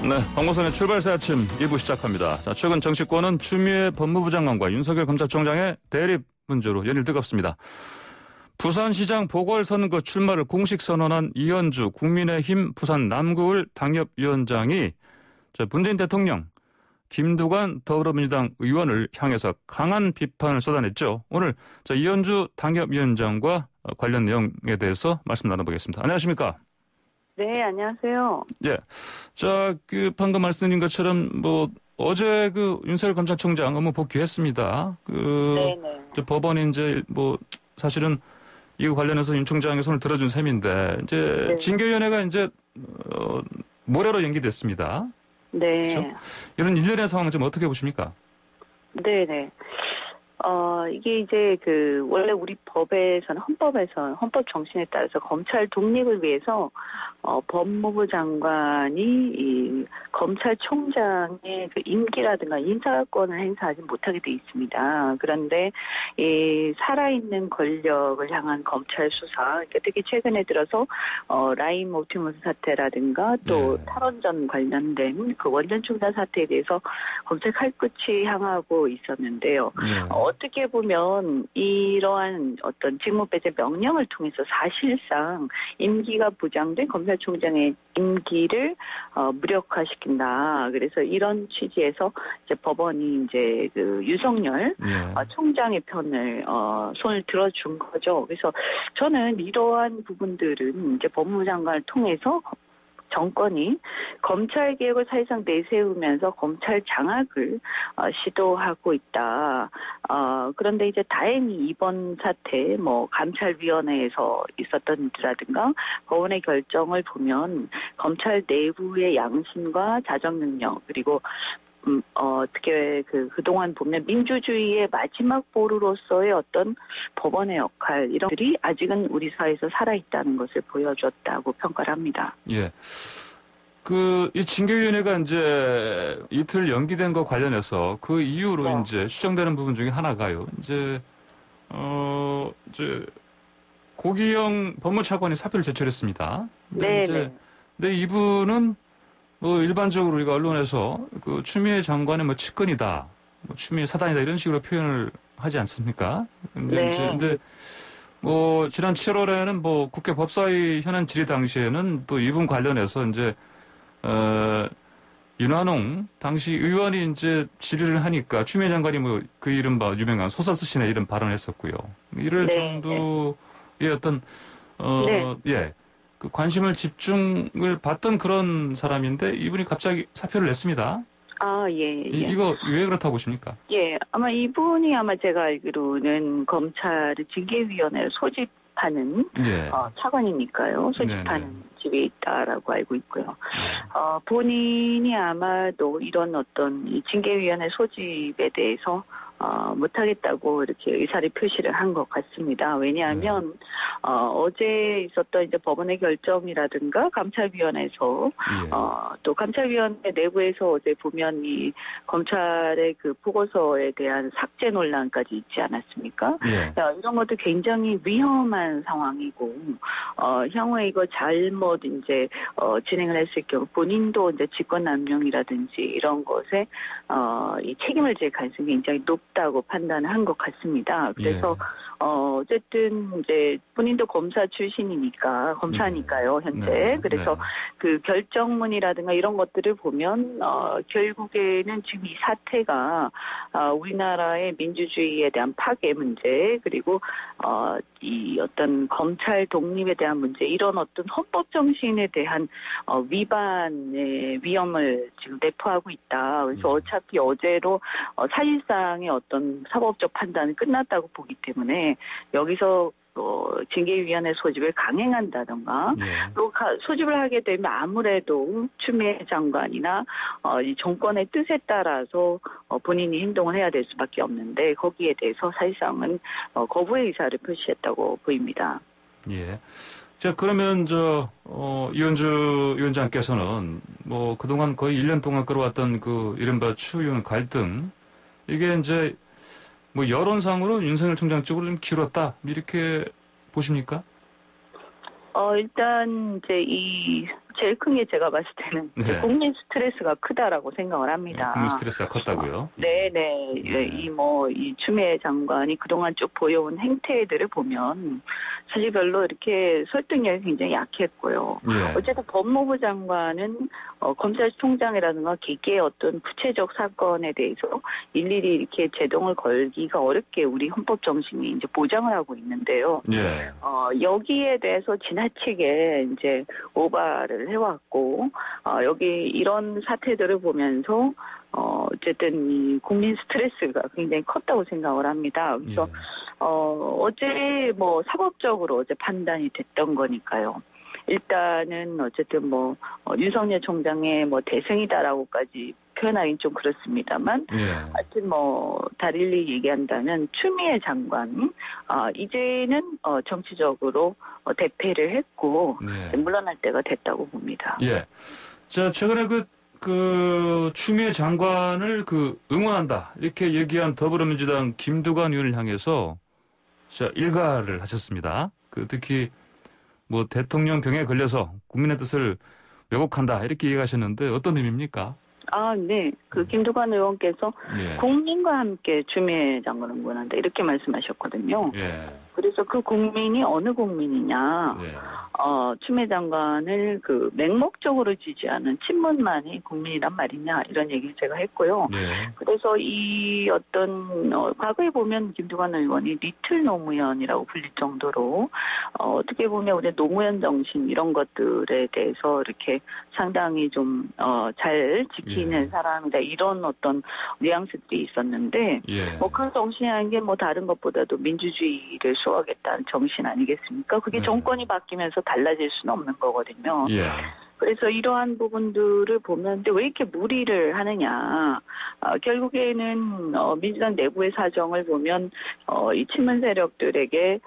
네, 황보선의 출발새 아침 2부 시작합니다. 자, 최근 정치권은 추미애 법무부 장관과 윤석열 검찰총장의 대립 문제로 연일 뜨겁습니다. 부산시장 보궐선거 출마를 공식 선언한 이현주 국민의힘 부산 남구을 당협위원장이 문재인 대통령, 김두관 더불어민주당 의원을 향해서 강한 비판을 쏟아냈죠. 오늘 이현주 당협위원장과 관련 내용에 대해서 말씀 나눠보겠습니다. 안녕하십니까? 네, 안녕하세요. 예. 방금 말씀드린 것처럼, 어제 윤석열 검찰총장 업무 복귀했습니다. 네네. 법원이 사실은 이거 관련해서 윤 총장의 손을 들어준 셈인데, 네. 징계위원회가 모레로 연기됐습니다. 네. 그렇죠? 이런 일련의 상황은 좀 어떻게 보십니까? 네네. 이게 원래 우리 법에서는, 헌법 정신에 따라서 검찰 독립을 위해서, 법무부 장관이 이 검찰총장의 임기라든가 인사권을 행사하지 못하게 돼 있습니다. 그런데 이 살아있는 권력을 향한 검찰 수사, 특히 최근에 들어서 라임 옵티머스 사태라든가 또 네. 탈원전 관련된 그 원전 충돌 사태에 대해서 검찰 칼끝이 향하고 있었는데요. 네. 어떻게 보면 이러한 어떤 직무배제 명령을 통해서 사실상 임기가 부장된 검찰총장의 임기를 무력화시킨다. 그래서 이런 취지에서 법원이 윤석열 총장의 편을 손을 들어준 거죠. 그래서 저는 이러한 부분들은 법무부 장관을 통해서 정권이 검찰 개혁을 사실상 내세우면서 검찰 장악을 시도하고 있다. 그런데 다행히 이번 사태, 감찰위원회에서 있었던 일이라든가 법원의 결정을 보면 검찰 내부의 양심과 자정 능력, 그리고 어떻게 그동안 보면 민주주의의 마지막 보루로서의 어떤 법원의 역할, 이런 것들이 아직은 우리 사회에서 살아있다는 것을 보여줬다고 평가를 합니다. 예. 이 징계위원회가 이틀 연기된 것 관련해서 그 이후로 추정되는 부분 중에 하나가요. 고기영 법무차관이 사표를 제출했습니다. 근데 이분은 일반적으로 우리가 언론에서 추미애 장관의 측근이다, 추미애 사단이다 이런 식으로 표현을 하지 않습니까? 근데 지난 7월에는 국회 법사위 현안 질의 당시에는 또 이분 관련해서 윤한홍 당시 의원이 질의를 하니까 추미애 장관이 그 이른바 유명한 소설 쓰시네 이런 발언을 했었고요. 이럴 정도의 어떤 관심을 집중을 받던 그런 사람인데 이분이 갑자기 사표를 냈습니다. 예. 이거 왜 그렇다고 보십니까? 예, 이분이 제가 알기로는 검찰의 징계위원회를 소집하는 차관이니까요. 소집하는 집에 있다라고 알고 있고요. 본인이 아마도 이런 어떤 징계위원회 소집에 대해서 못하겠다고 이렇게 의사를 표시를 한 것 같습니다. 왜냐하면 어제 있었던 법원의 결정이라든가 감찰위원회에서 또 감찰위원회 내부에서 어제 보면 이 검찰의 보고서에 대한 삭제 논란까지 있지 않았습니까? 이런 것도 굉장히 위험한 상황이고 향후에 이거 잘못 진행을 했을 경우 본인도 직권남용이라든지 이런 것에 이 책임을 질 가능성이 굉장히 높다고 판단한 것 같습니다. 그래서 어쨌든 본인도 검사 출신이니까 검사니까요 현재. 그래서 그 결정문이라든가 이런 것들을 보면 결국에는 지금 이 사태가 우리나라의 민주주의에 대한 파괴 문제, 그리고 이 어떤 검찰 독립에 대한 문제, 이런 어떤 헌법 정신에 대한 위반의 위험을 지금 내포하고 있다. 그래서 어차피 어제로 사실상의 어떤 사법적 판단은 끝났다고 보기 때문에 여기서 징계위원회 소집을 강행한다던가 또 소집을 하게 되면 아무래도 추미애 장관이나 이 정권의 뜻에 따라서 본인이 행동을 해야 될 수밖에 없는데 거기에 대해서 사실상은 거부의 의사를 표시했다고 보입니다. 예. 자, 그러면 이현주 위원장께서는 그동안 거의 1년 동안 끌어왔던 이른바 추윤 갈등, 이게 여론상으로 윤석열 총장 쪽으로 좀 길었다, 이렇게 보십니까? 일단 이 제일 큰 게 제가 봤을 때는 네. 국민 스트레스가 크다라고 생각을 합니다. 국민 스트레스가 컸다고요? 네네. 이 추미애 장관이 그동안 쭉 보여온 행태들을 보면 사실 별로 이렇게 설득력이 굉장히 약했고요. 네. 어쨌든 법무부 장관은 검찰총장이라든가 개개의 어떤 구체적 사건에 대해서 일일이 이렇게 제동을 걸기가 어렵게 우리 헌법 정신이 이제 보장을 하고 있는데요. 네. 여기에 대해서 지나치게 이제 오바를 해왔고, 여기 이런 사태들을 보면서, 어쨌든 이 국민 스트레스가 굉장히 컸다고 생각을 합니다. 그래서, 어제 뭐 사법적으로 어제 판단이 됐던 거니까요. 일단은 어쨌든 윤석열 총장의 대승이다라고까지 표현하기는 좀 그렇습니다만, 하여튼 달리 얘기한다면 추미애 장관, 이제는 정치적으로 대패를 했고, 물러날 때가 됐다고 봅니다. 예. 자, 최근에 그 추미애 장관을 응원한다 이렇게 얘기한 더불어민주당 김두관 의원을 향해서 일가를 하셨습니다. 특히 대통령 병에 걸려서 국민의 뜻을 왜곡한다 이렇게 얘기하셨는데 어떤 의미입니까? 네. 김두관 의원께서 국민과 함께 추미애 장관을 응원한다 이렇게 말씀하셨거든요. 그래서 그 국민이 어느 국민이냐? 추미애 장관을 맹목적으로 지지하는 친문만이 국민이란 말이냐 이런 얘기를 제가 했고요. 그래서 이 과거에 보면 김두관 의원이 리틀 노무현이라고 불릴 정도로 어떻게 보면 우리 노무현 정신 이런 것들에 대해서 이렇게 상당히 좀 잘 지키는 사람이다 이런 어떤 뉘앙스들이 있었는데 그 정신이라는 게 다른 것보다도 민주주의를 수호하겠다는 정신 아니겠습니까? 그게 정권이 바뀌면서 달라질 수는 없는 거거든요. 그래서 이러한 부분들을 보면 근데 왜 이렇게 무리를 하느냐. 결국에는 민주당 내부의 사정을 보면 이 친문 세력들에게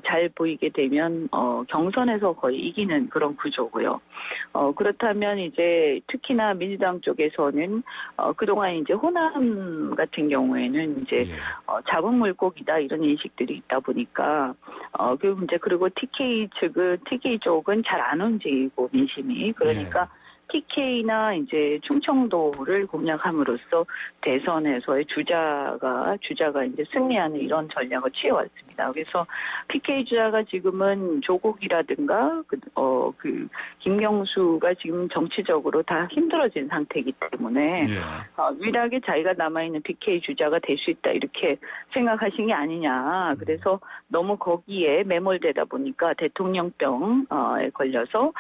잘 보이게 되면 경선에서 거의 이기는 그런 구조고요. 그렇다면 이제 특히나 민주당 쪽에서는 그동안 이제 호남 같은 경우에는 이제 잡은 물고기다 이런 인식들이 있다 보니까 그리고 TK 쪽은 잘 안 움직이고 민심이 그러니까 TK나 이제 충청도를 공략함으로써 대선에서의 주자가 이제 승리하는 이런 전략을 취해왔습니다. 그래서 PK 주자가 지금은 조국이라든가 김경수가 지금 정치적으로 다 힘들어진 상태이기 때문에 유일하게 자기가 남아있는 PK 주자가 될 수 있다 이렇게 생각하신 게 아니냐. 그래서 너무 거기에 매몰되다 보니까 대통령병에 걸려서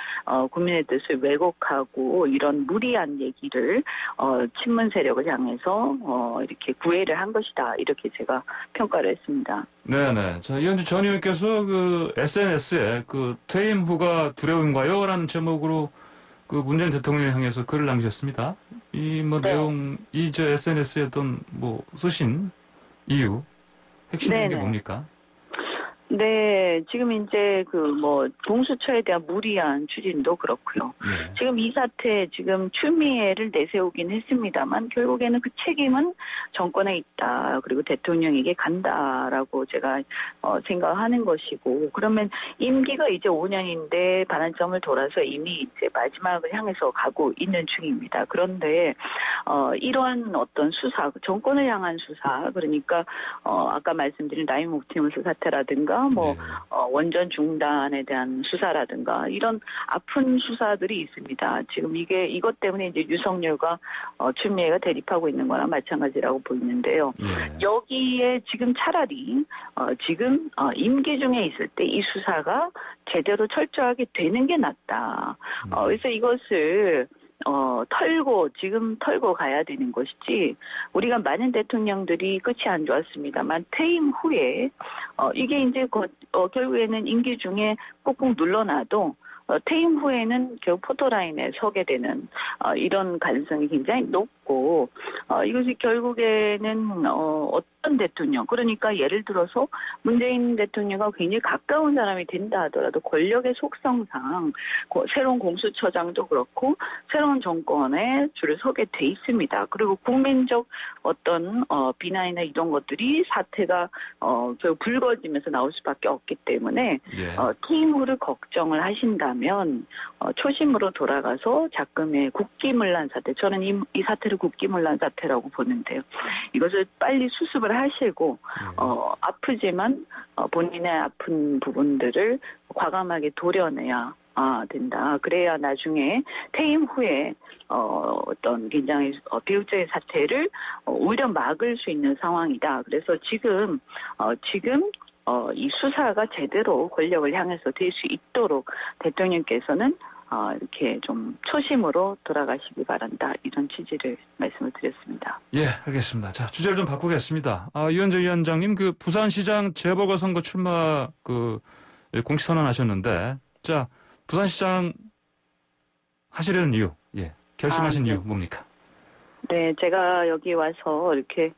국민의 뜻을 왜곡하고 이런 무리한 얘기를 친문 세력을 향해서 이렇게 구애를 한 것이다 이렇게 제가 평가를 했습니다. 네네. 자, 이현주 전 의원께서 SNS에 퇴임 후가 두려운가요? 라는 제목으로 문재인 대통령을 향해서 글을 남기셨습니다. 내용, SNS에 어떤 쓰신 이유, 핵심적인 게 뭡니까? 네, 지금 이제 공수처에 대한 무리한 추진도 그렇고요. 지금 이 사태 지금 추미애를 내세우긴 했습니다만 결국에는 그 책임은 정권에 있다. 그리고 대통령에게 간다라고 제가 생각하는 것이고 그러면 임기가 이제 5년인데 반환점을 돌아서 이미 이제 마지막을 향해서 가고 있는 중입니다. 그런데 이러한 어떤 수사, 정권을 향한 수사, 그러니까 아까 말씀드린 라임 옵티머스 사태라든가 원전 중단에 대한 수사라든가 이런 아픈 수사들이 있습니다. 지금 이것 때문에 이제 윤석열과 추미애가 대립하고 있는 거나 마찬가지라고 보이는데요. 여기에 지금 차라리 지금 임기 중에 있을 때 이 수사가 제대로 철저하게 되는 게 낫다. 그래서 이것을 지금 털고 가야 되는 것이지, 우리가 많은 대통령들이 끝이 안 좋았습니다만, 퇴임 후에, 이게 이제 결국에는 임기 중에 꾹꾹 눌러놔도, 퇴임 후에는 결국 포토라인에 서게 되는, 이런 가능성이 굉장히 높고, 있고 이것이 결국에는 어떤 대통령 그러니까 예를 들어서 문재인 대통령과 굉장히 가까운 사람이 된다 하더라도 권력의 속성상 새로운 공수처장도 그렇고 새로운 정권에 줄을 서게 돼 있습니다. 그리고 국민적 어떤 비난이나 이런 것들이 사태가 결국 불거지면서 나올 수밖에 없기 때문에 퇴임후를 걱정을 하신다면 초심으로 돌아가서 작금의 국기문란 사태 저는 이 사태를 국기문란 사태라고 보는데요. 이것을 빨리 수습을 하시고 아프지만 본인의 아픈 부분들을 과감하게 도려내야 된다. 그래야 나중에 퇴임 후에 어떤 굉장히 비극적인 사태를 오히려 막을 수 있는 상황이다. 그래서 지금 이 수사가 제대로 권력을 향해서 될 수 있도록 대통령께서는 이렇게 좀 초심으로 돌아가시기 바란다. 이런 취지를 말씀을 드렸습니다. 예, 알겠습니다. 자, 주제를 좀 바꾸겠습니다. 이현주 위원장님, 그 부산시장 재보궐선거 출마 공식 선언하셨는데, 자, 부산시장 하시려는 이유, 결심하신 이유 뭡니까? 네, 제가 여기 와서 이렇게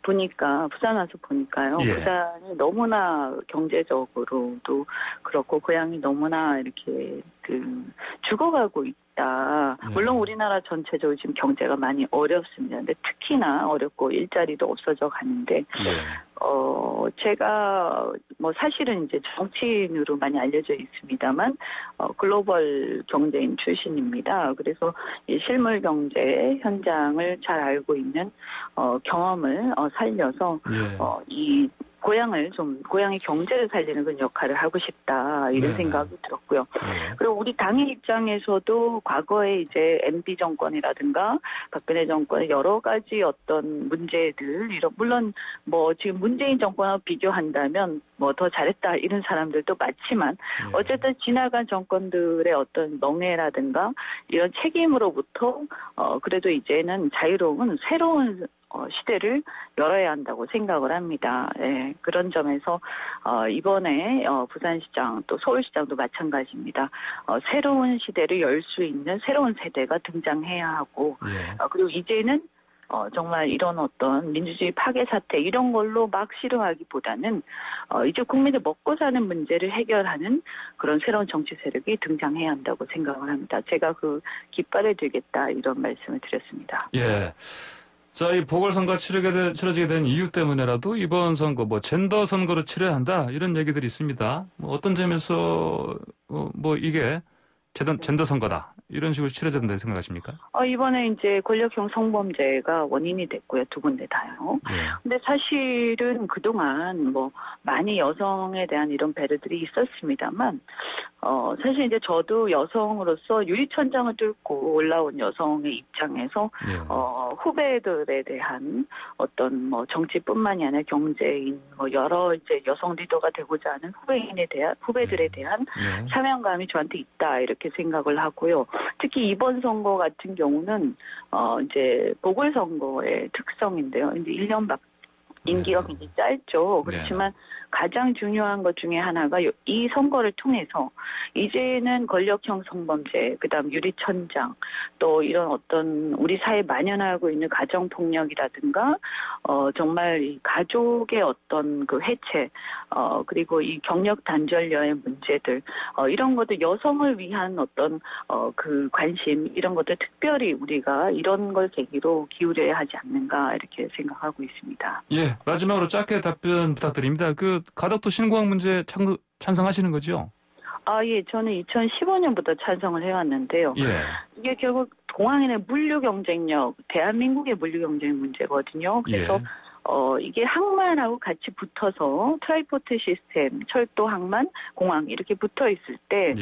보니까 부산 와서 보니까요. 부산이 너무나 경제적으로도 그렇고 고향이 너무나 이렇게 죽어가고 있다. 물론 우리나라 전체적으로 지금 경제가 많이 어렵습니다. 근데 특히나 어렵고 일자리도 없어져 가는데 제가 사실은 이제 정치인으로 많이 알려져 있습니다만 글로벌 경제인 출신입니다. 그래서 이 실물 경제 현장을 잘 알고 있는 경험을 살려서 이 고향의 경제를 살리는 그런 역할을 하고 싶다, 이런 생각이 들었고요. 그리고 우리 당의 입장에서도 과거에 이제 MB 정권이라든가 박근혜 정권의 여러 가지 어떤 문제들, 물론 지금 문재인 정권하고 비교한다면 더 잘했다, 이런 사람들도 많지만, 어쨌든 지나간 정권들의 어떤 멍해라든가 이런 책임으로부터, 그래도 이제는 자유로운 새로운 시대를 열어야 한다고 생각을 합니다. 그런 점에서 이번에 부산시장 또 서울시장도 마찬가지입니다. 새로운 시대를 열 수 있는 새로운 세대가 등장해야 하고 그리고 이제는 정말 이런 어떤 민주주의 파괴 사태 이런 걸로 막 싫어하기보다는 이제 국민들 먹고 사는 문제를 해결하는 그런 새로운 정치 세력이 등장해야 한다고 생각을 합니다. 제가 그 깃발을 들겠다, 이런 말씀을 드렸습니다. 예. 자, 이 보궐선거가 치러지게 된 이유 때문에라도 이번 선거, 젠더 선거를 치러야 한다, 이런 얘기들이 있습니다. 어떤 점에서, 이게 젠더 선거다, 이런 식으로 치러져야 된다고 생각하십니까? 이번에 이제 권력형 성범죄가 원인이 됐고요. 두 군데 다요. 근데 사실은 그동안 많이 여성에 대한 이런 배려들이 있었습니다만, 사실 이제 저도 여성으로서 유리천장을 뚫고 올라온 여성의 입장에서, 후배들에 대한 어떤 정치뿐만이 아니라 경제인, 여러 이제 여성 리더가 되고자 하는 후배들에 대한 사명감이 저한테 있다, 이렇게 생각을 하고요. 특히 이번 선거 같은 경우는 이제 보궐선거의 특성인데요. 이제 1년 임기가 굉장히 짧죠. 그렇지만 가장 중요한 것 중에 하나가 이 선거를 통해서 이제는 권력형 성범죄, 그다음 유리천장, 또 이런 어떤 우리 사회에 만연하고 있는 가정폭력이라든가 정말 이 가족의 어떤 그 해체, 그리고 이 경력 단절녀의 문제들, 이런 것들, 여성을 위한 어떤 그 관심, 이런 것들 특별히 우리가 이런 걸 계기로 기울여야 하지 않는가, 이렇게 생각하고 있습니다. 예, 마지막으로 짧게 답변 부탁드립니다. 가덕도 신공항 문제 찬성하시는 거죠? 예, 저는 2015년부터 찬성을 해왔는데요. 이게 결국 공항인의 물류 경쟁력, 대한민국의 물류 경쟁 문제거든요. 그래서 이게 항만하고 같이 붙어서 트라이포트 시스템, 철도, 항만, 공항 이렇게 붙어 있을 때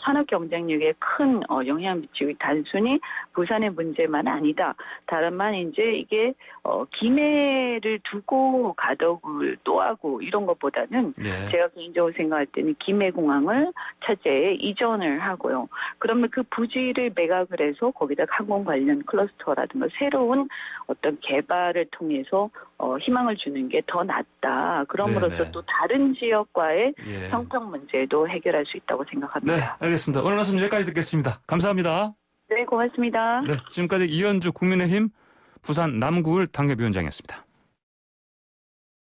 산업 경쟁력에 큰 영향을 미치고 단순히 부산의 문제만 아니다. 다른만 이제 이게 김해를 두고 가덕을 또 하고 이런 것보다는 제가 개인적으로 생각할 때는 김해공항을 차제에 이전을 하고요. 그러면 그 부지를 매각을 해서 거기다 항공 관련 클러스터라든가 새로운 어떤 개발을 통해서 희망을 주는 게 더 낫다. 그럼으로써 또 다른 지역과의 성평 문제도 해결할 수 있다고 생각합니다. 네, 알겠습니다. 오늘 말씀 여기까지 듣겠습니다. 감사합니다. 네, 고맙습니다. 네, 지금까지 이현주 국민의힘 부산 남구을 당협위원장이었습니다.